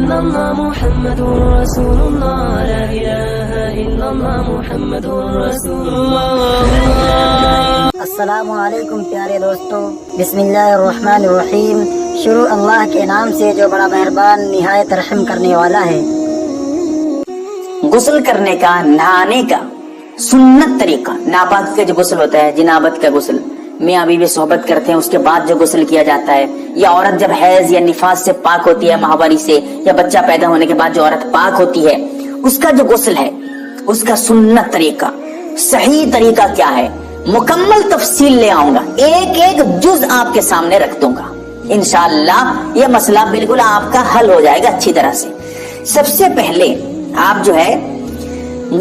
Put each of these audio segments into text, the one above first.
illallah Muhammadur Rasulullah, la ilaha illallah Muhammadur Rasulullah. السلام علیکم پیارے دوستو، بسم اللہ الرحمن الرحیم۔ شروع اللہ کے نام سے جو بڑا مہربان نہایت رحم کرنے والا ہے۔ غسل کرنے کا، نہانے کا سنت طریقہ، ناپاکی کا جو غسل ہوتا ہے، جنابت کا غسل، میاں بیوی صحبت کرتے ہیں اس کے بعد جو غسل کیا جاتا ہے، یا عورت جب حیض یا نفاس سے پاک ہوتی ہے، ماہواری سے، یا بچہ پیدا ہونے کے بعد جو عورت پاک ہوتی ہے، اس کا جو غسل ہے، اس کا سنت طریقہ، صحیح طریقہ کیا ہے، مکمل تفصیل لے آؤں گا، ایک ایک جز آپ کے سامنے رکھ دوں گا۔ انشاءاللہ یہ مسئلہ بالکل آپ کا حل ہو جائے گا اچھی طرح سے۔ سب سے پہلے آپ جو ہے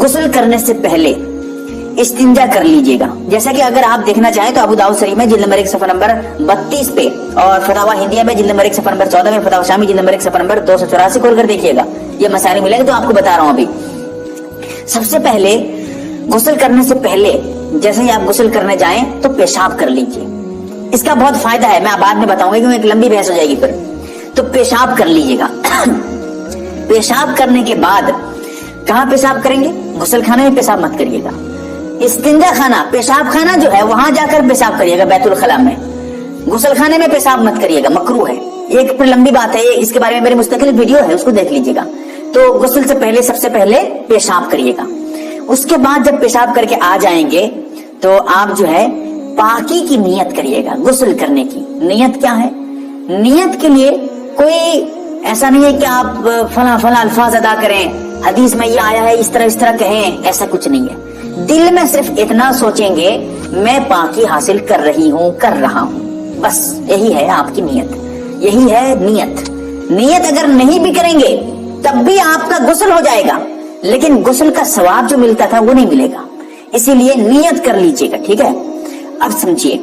غسل کرنے سے پہلے استنجا کر لیجئے گا۔ جیسا کہ اگر آپ دیکھنا چاہیں تو ابو داؤد شریف میں جلد نمبر 1 صفحہ نمبر 32 پہ، اور فتاوی ہندیہ میں جلد نمبر 1 صفحہ نمبر 14 میں، فتاوی شامی جلد نمبر 1 صفحہ نمبر 284 کھول کر دیکھیے گا، یہ مسائل ملے گا تو آپ کو بتا رہا ہوں ابھی۔ سب سے پہلے غسل کرنے سے پہلے جیسے ہی آپ غسل کرنے جائیں تو پیشاب کر لیجئے۔ اس کا بہت فائدہ ہے، میں بعد میں بتاؤں گا کیونکہ ایک لمبی بحث ہو جائے گی پھر۔ تو پیشاب کر لیجئے گا۔ پیشاب کرنے کے بعد کہاں پیشاب کریں گے؟ غسل خانے میں پیشاب مت کریے گا۔ استنجا خانہ، پیشاب خانہ جو ہے وہاں جا کر پیشاب کریے گا، بیت الخلاء میں۔ غسل خانے میں پیشاب مت کریے گا، مکروہ ہے۔ ایک پھر لمبی بات ہے، اس کے بارے میں میری مستقل ویڈیو ہے، اس کو دیکھ لیجئے گا۔ تو غسل سے پہلے سب سے پہلے پیشاب کریے گا۔ اس کے بعد جب پیشاب کر کے آ جائیں گے تو آپ جو ہے پاکی کی نیت کریے گا۔ غسل کرنے کی نیت کیا ہے؟ نیت کے لیے کوئی ایسا نہیں ہے کہ آپ فلاں فلاں الفاظ ادا کریں، حدیث میں یہ آیا ہے اس طرح کہیں، ایسا کچھ نہیں ہے۔ دل میں صرف اتنا سوچیں گے میں پاکی حاصل کر رہی ہوں، کر رہا ہوں، بس یہی ہے آپ کی نیت، یہی ہے نیت۔ نیت اگر نہیں بھی کریں گے تب بھی آپ کا غسل ہو جائے گا، لیکن غسل کا ثواب جو ملتا تھا وہ نہیں ملے گا، اسی لیے نیت کر لیجئے گا، ٹھیک ہے؟ اب سمجھیے،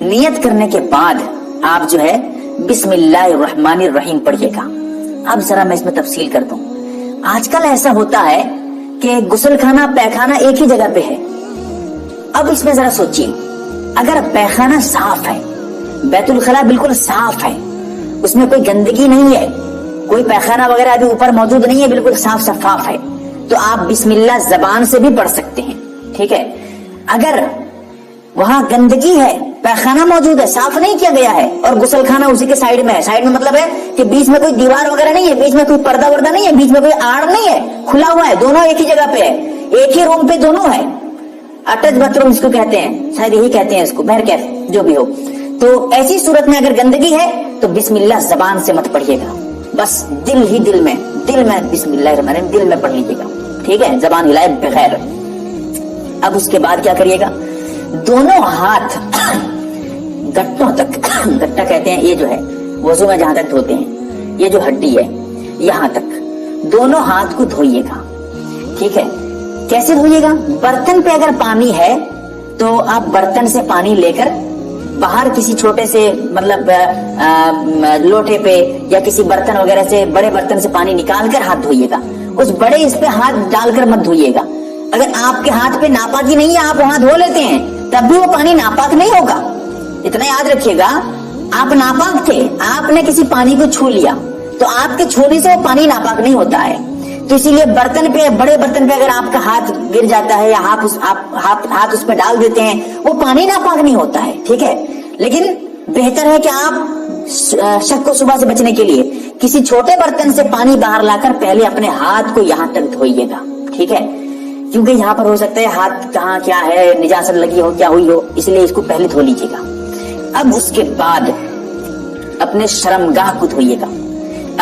نیت کرنے کے بعد آپ جو ہے بسم اللہ الرحمن الرحیم پڑھیے گا۔ اب ذرا میں اس میں تفصیل کر دوں۔ آج کل ایسا ہوتا ہے کہ غسل خانہ پیخانہ ایک ہی جگہ پہ ہے۔ اب اس میں ذرا سوچیے، اگر پیخانہ صاف ہے، بیت الخلاء بالکل صاف ہے، اس میں کوئی گندگی نہیں ہے، کوئی پیخانہ وغیرہ ابھی اوپر موجود نہیں ہے، بالکل صاف شفاف ہے، تو آپ بسم اللہ زبان سے بھی پڑھ سکتے ہیں، ٹھیک ہے؟ اگر وہاں گندگی ہے، پیخانہ موجود ہے، صاف نہیں کیا گیا ہے، اور غسل خانہ اسی کے سائیڈ میں ہے، سائیڈ میں مطلب ہے کہ بیچ میں کوئی دیوار وغیرہ نہیں ہے، بیچ میں کوئی پردہ وردہ نہیں ہے، بیچ میں کوئی آڑ نہیں ہے، کھلا ہوا ہے، دونوں ایک ہی جگہ پہ ہے، ایک ہی روم پہ دونوں ہے، اٹیچ باتھ روم اس کو کہتے ہیں، شاید یہی کہتے ہیں اس کو، بہرکیف جو بھی ہو۔ تو ایسی صورت میں اگر گندگی ہے تو بسم اللہ زبان سے مت پڑھیے گا، بس دل میں بسم اللہ الرحمن الرحیم دل میں پڑھ لیجیے گا، ٹھیک ہے؟ زبان ہلائے بغیر۔ اب اس کے بعد کیا کریے گا؟ دونوں ہاتھ گٹوں تک، گٹا کہتے ہیں یہ جو ہے وضو میں جہاں تک دھوتے ہیں، یہ جو ہڈی ہے یہاں تک، دونوں ہاتھ کو دھوئیے گا، ٹھیک ہے؟ کیسے دھوئیے گا؟ برتن پہ اگر پانی ہے تو آپ برتن سے پانی لے کر باہر کسی چھوٹے سے مطلب لوٹے پہ یا کسی برتن وغیرہ سے، بڑے برتن سے پانی نکال کر ہاتھ دھوئیے گا، اس بڑے اس پہ ہاتھ ڈال کر مت دھوئیے گا۔ اگر آپ کے ہاتھ پہ ناپاکی نہیں ہے، آپ وہاں دھو لیتے ہیں، تب بھی وہ پانی ناپاک نہیں ہوگا، اتنا یاد رکھیے گا۔ آپ ناپاک تھے، آپ نے کسی پانی کو چھو لیا تو آپ کے چھونے سے وہ پانی ناپاک نہیں ہوتا ہے، تو اسی لیے برتن پہ، بڑے برتن پہ اگر آپ کا ہاتھ گر جاتا ہے یا ہاتھ اس پہ ڈال دیتے ہیں، وہ پانی ناپاک نہیں ہوتا ہے، ٹھیک ہے؟ لیکن بہتر ہے کہ آپ شک و شبہ سے بچنے کے لیے کسی چھوٹے برتن سے پانی باہر لا کر پہلے اپنے ہاتھ کو یہاں تک دھوئیے گا، ٹھیک ہے؟ کیونکہ یہاں پر ہو سکتا ہے ہاتھ کہاں کیا ہے، نجاست لگی ہو، کیا ہوئی ہو، اس لیے اس کو پہلے دھو لیجیے گا۔ اب اس کے بعد اپنے شرمگاہ کو دھوئیے گا،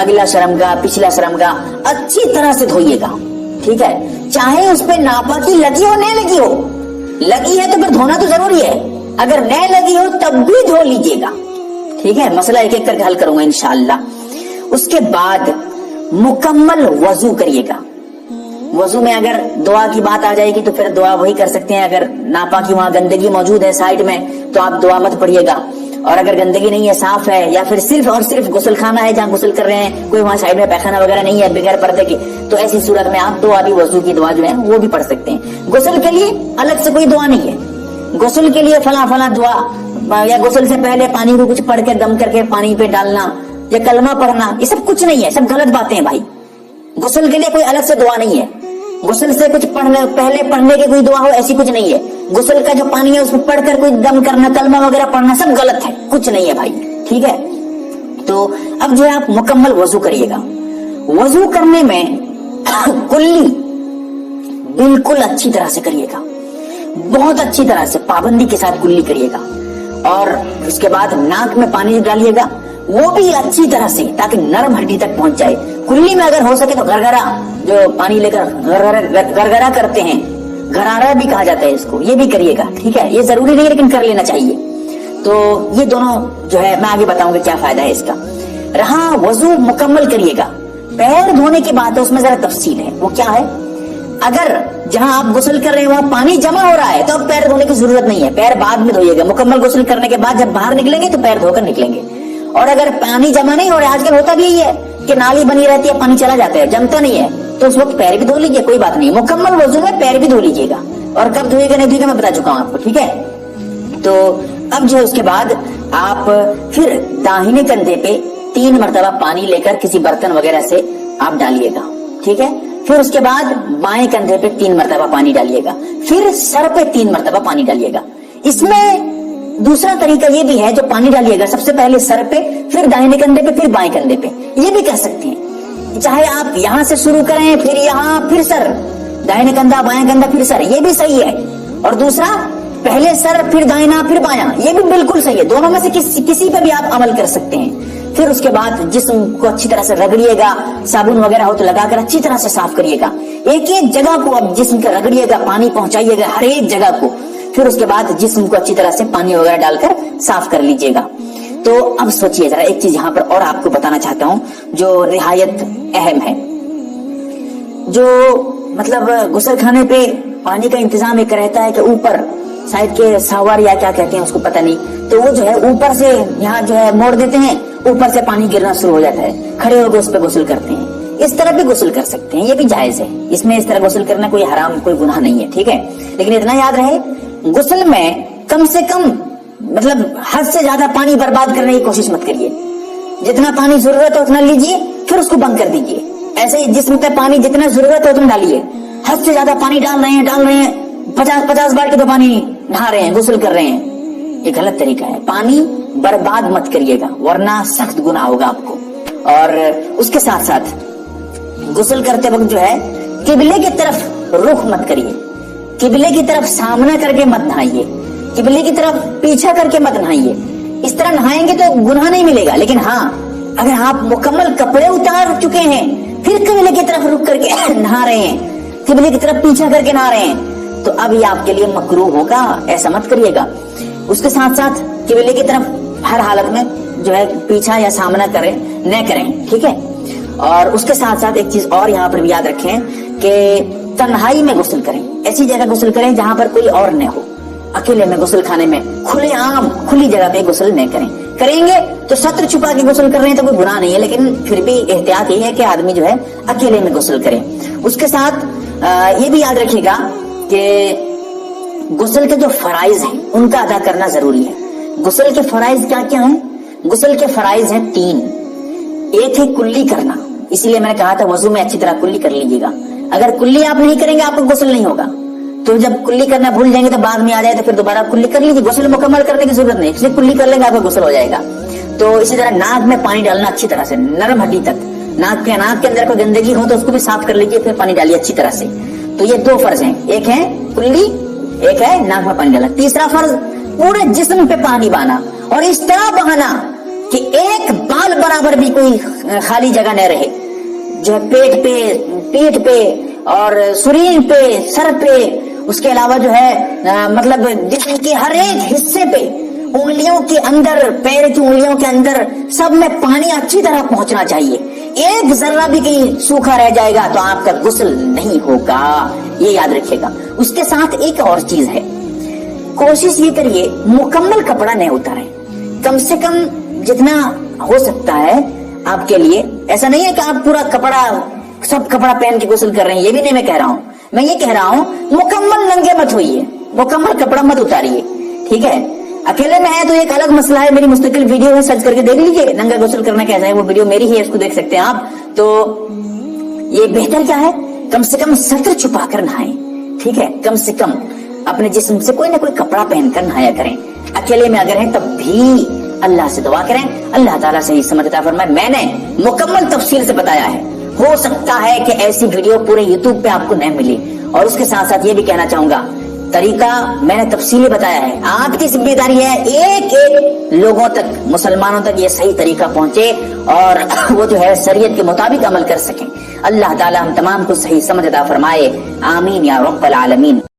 اگلا شرمگاہ، پچھلا شرمگاہ اچھی طرح سے دھوئیے گا، ٹھیک ہے؟ چاہے اس پہ ناپاکی لگی ہو نہیں لگی ہو، لگی ہے تو پھر دھونا تو ضروری ہے، اگر نہیں لگی ہو تب بھی دھو لیجیے گا، ٹھیک ہے؟ مسئلہ ایک ایک کر کے حل کروں گا انشاءاللہ۔ اس کے بعد مکمل وضو کریے گا۔ وضو میں اگر دعا کی بات آ جائے گی تو پھر دعا وہی کر سکتے ہیں، اگر ناپاکی وہاں گندگی موجود ہے سائڈ میں تو آپ دعا مت پڑھیے گا، اور اگر گندگی نہیں ہے، صاف ہے، یا پھر صرف اور صرف غسل خانہ ہے جہاں غسل کر رہے ہیں، کوئی وہاں سائڈ میں پیخانہ وغیرہ نہیں ہے بغیر پردے کی، تو ایسی صورت میں آپ دعا بھی، وضو کی دعا جو ہے وہ بھی پڑھ سکتے ہیں۔ غسل کے لیے الگ سے کوئی دعا نہیں ہے، غسل کے لیے فلاں فلاں دعا، یا غسل سے پہلے پانی کو کچھ پڑھ کے دم کر کے پانی پہ ڈالنا، या कलमा पढ़ना, ये सब कुछ नहीं है, सब गलत बातें हैं भाई। गुस्ल के लिए कोई अलग से दुआ नहीं है, गुस्ल से कुछ पहले पढ़ने की कोई दुआ हो ऐसी कुछ नहीं है। गुस्ल का जो पानी है उसमें पढ़कर कोई दम करना, कलमा वगैरह पढ़ना सब गलत है, कुछ नहीं है भाई, ठीक है। तो अब जो है आप मुकम्मल वजू करिएगा। वजू करने में कुल्ली बिल्कुल अच्छी तरह से करिएगा, बहुत अच्छी तरह से पाबंदी के साथ कुल्ली करिएगा। और उसके बाद नाक में पानी डालिएगा, वो भी अच्छी तरह से, ताकि नरम हड्डी तक पहुंच जाए। कुल्ली में अगर हो सके तो गरगरा, जो पानी लेकर गरगरा करते हैं, गरारा भी कहा जाता है इसको, ये भी करिएगा, ठीक है। ये जरूरी नहीं लेकिन कर लेना चाहिए। तो ये दोनों जो है मैं आगे बताऊंगा क्या फायदा है इसका। रहा वजू मुकम्मल करिएगा, पैर धोने की बात है, उसमें जरा तफसील है। वो क्या है, अगर जहां आप गुस्ल कर रहे हैं वहां पानी जमा हो रहा है तो अब पैर धोने की जरूरत नहीं है, पैर बाद में धोइएगा। मुकम्मल गुस्ल करने के बाद जब बाहर निकलेंगे तो पैर धोकर निकलेंगे। और अगर पानी जमा नहीं हो रहा है, आजकल होता भी यही है कि नाली बनी रहती है, पानी चला जाता है, जमता नहीं है, तो उस वक्त पैर भी धो लीजिए, कोई बात नहीं। मुकम्मल वजू में पैर भी धो लीजिएगा। और कब धोएगा नहीं धोएगा मैं बता चुका हूं आपको, ठीक है। तो अब जो है उसके बाद आप फिर दाहिने कंधे पे 3 मरतबा पानी लेकर किसी बर्तन वगैरह से आप डालिएगा, ठीक है। फिर उसके बाद बाएं कंधे पे 3 मरतबा पानी डालिएगा, फिर सर पे 3 मरतबा पानी डालिएगा। इसमें दूसरा तरीका ये भी है, जो पानी डालिएगा सबसे पहले सर पे, फिर दाहिने कंधे पे, फिर बाएं कंधे पे, ये भी कर सकते हैं। चाहे आप यहां से शुरू करें, फिर यहां, फिर सर, दाहिने कंधा बाएं कंधा फिर सर, ये भी सही है। और दूसरा पहले सर फिर दाहिना फिर बायां, ये भी बिल्कुल सही है। दोनों में से किसी पे भी आप अमल कर सकते हैं। फिर उसके बाद जिस्म को अच्छी तरह से रगड़िएगा, साबुन वगैरह हो तो लगाकर अच्छी तरह से साफ करिएगा। एक एक जगह को अब जिस्म का रगड़िएगा, पानी पहुंचाइएगा हर एक जगह को। फिर उसके बाद जिस्म को अच्छी तरह से पानी वगैरह डालकर साफ कर लीजिएगा। तो अब सोचिए जरा, एक चीज यहाँ पर और आपको बताना चाहता हूँ जो रिहायत अहम है। जो मतलब गुस्ल खाने पे पानी का इंतजाम एक रहता है कि ऊपर शायद के सावर या क्या कहते हैं उसको पता नहीं, तो वो जो है ऊपर से यहाँ जो है मोड़ देते हैं, ऊपर से पानी गिरना शुरू हो जाता है, खड़े होकर उस पर गुस्ल करते हैं। इस तरह भी गुस्ल कर सकते हैं, ये भी जायज है। इसमें इस तरह गुस्ल करना कोई हराम, कोई गुनाह नहीं है, ठीक है। लेकिन इतना याद रहे, गुस्ल में कम से कम मतलब हद से ज्यादा पानी बर्बाद करने की कोशिश मत करिए। जितना पानी जरूरत है उतना लीजिए, फिर उसको बंद कर दीजिए। ऐसे ही जिसमें पानी जितना जरूरत है उतना डालिए। हद से ज्यादा पानी डाल रहे हैं 50 बार के तो पानी नहा रहे हैं, गुस्ल कर रहे हैं, ये गलत तरीका है। पानी बर्बाद मत करिएगा, वरना सख्त गुनाह होगा आपको। और उसके साथ साथ गुस्ल करते वक्त जो है किबले की तरफ रुख मत करिए, किबले की तरफ सामना करके मत नहाइए, किबले की तरफ पीछा करके मत नहाइए। इस तरह नहाएंगे तो गुनाह नहीं मिलेगा। लेकिन हाँ, अगर आप मुकम्मल कपड़े उतार चुके हैं फिर किबले की तरफ रुक करके नहा रहे हैं, किबले की तरफ पीछा करके नहा रहे हैं, तो अब ये आपके लिए मकरूह होगा, ऐसा मत करिएगा। उसके साथ साथ किबले की तरफ हर हालत में जो है पीछा या सामना करें न करें, ठीक है। और उसके साथ साथ एक चीज और यहाँ पर भी याद रखें कि तन्हाई में गुस्ल करें, ऐसी जगह गुस्ल करें जहां पर कोई और न हो। अकेले में गुस्ल खाने में खुले आम खुली जगह पे गुस्ल नहीं करें। करेंगे तो सत्र छुपा के गुस्ल कर रहे हैं तो कोई गुनाह नहीं है, लेकिन फिर भी एहतियात यही है कि आदमी जो है अकेले में गुस्ल करे। उसके साथ ये भी याद रखिएगा कि गुस्ल के जो फराइज हैं उनका अदा करना जरूरी है। गुस्ल के फराइज क्या क्या हैं? गुस्ल के फराइज हैं 3। एक है कुल्ली करना, इसीलिए मैंने कहा था वजू में अच्छी तरह कुल्ली कर लीजिएगा। अगर कुल्ली आप नहीं करेंगे आपको गुस्ल नहीं होगा। तो जब कुल्ली करना भूल जाएंगे तो बाद में आ जाए तो फिर दोबारा कुल्ली कर लीजिए। गुस्ल मुकम्मल करने की जरूरत नहीं, इसलिए कुल्ली कर लेंगे आपका गुस्ल हो जाएगा। तो इसी तरह नाक में पानी डालना अच्छी तरह से, नरम हड्डी तक। नाक के अंदर कोई गंदगी हो तो उसको भी साफ कर लीजिए, फिर पानी डालिए अच्छी तरह से। तो ये 2 फर्ज हैं, एक है कुल्ली, एक है नाक में पानी डालना। तीसरा फर्ज पूरे जिस्म पे पानी बहाना, और इस तरह बहाना कि एक बाल बराबर भी कोई खाली जगह न रहे। जो है पेट पे, पीठ पे और शरीर पे, सर पे, उसके अलावा जो है मतलब जिस्म के हर एक हिस्से पे, उंगलियों के अंदर, पैर की उंगलियों के अंदर, सब में पानी अच्छी तरह पहुंचना चाहिए। एक जर्रा भी कहीं सूखा रह जाएगा तो आपका गुस्ल नहीं होगा, ये याद रखिएगा। उसके साथ एक और चीज है, कोशिश ये करिए मुकम्मल कपड़ा नहीं उतारें, कम से कम जितना हो सकता है आपके लिए। ऐसा नहीं है कि आप पूरा कपड़ा, सब कपड़ा पहन के गुस्ल कर रहे हैं, ये भी नहीं मैं कह रहा हूँ। मैं ये कह रहा हूँ मुकम्मल नंगे मत होइए, मुकम्मल कपड़ा मत उतारिए, ठीक है। अकेले में है तो एक अलग मसला है, मेरी मुस्तकिल वीडियो है, सर्च करके देख लीजिए, नंगा गुस्ल करना कैसा है, वो वीडियो मेरी ही है, इसको देख सकते हैं आप। तो ये बेहतर क्या है, कम से कम सत्र छुपा कर नहाएं, ठीक है, कम से कम अपने जिस्म से कोई ना कोई कपड़ा पहनकर नहाया करें। अकेले में अगर हैं तब भी अल्लाह से दुआ करें, अल्लाह ताला सही समझ अता फरमाए। मैंने मुकम्मल तफसील से बताया है, हो सकता है कि ऐसी वीडियो पूरे यूट्यूब पे आपको नहीं मिली। और उसके साथ साथ ये भी कहना चाहूंगा, तरीका मैंने तफसीली बताया है, आपकी जिम्मेदारी है एक एक लोगों तक, मुसलमानों तक ये सही तरीका पहुंचे और वो जो है शरीयत के मुताबिक अमल कर सकें। अल्लाह ताला हम तमाम को सही समझ अता फरमाए, आमीन या रब्बल आलमीन।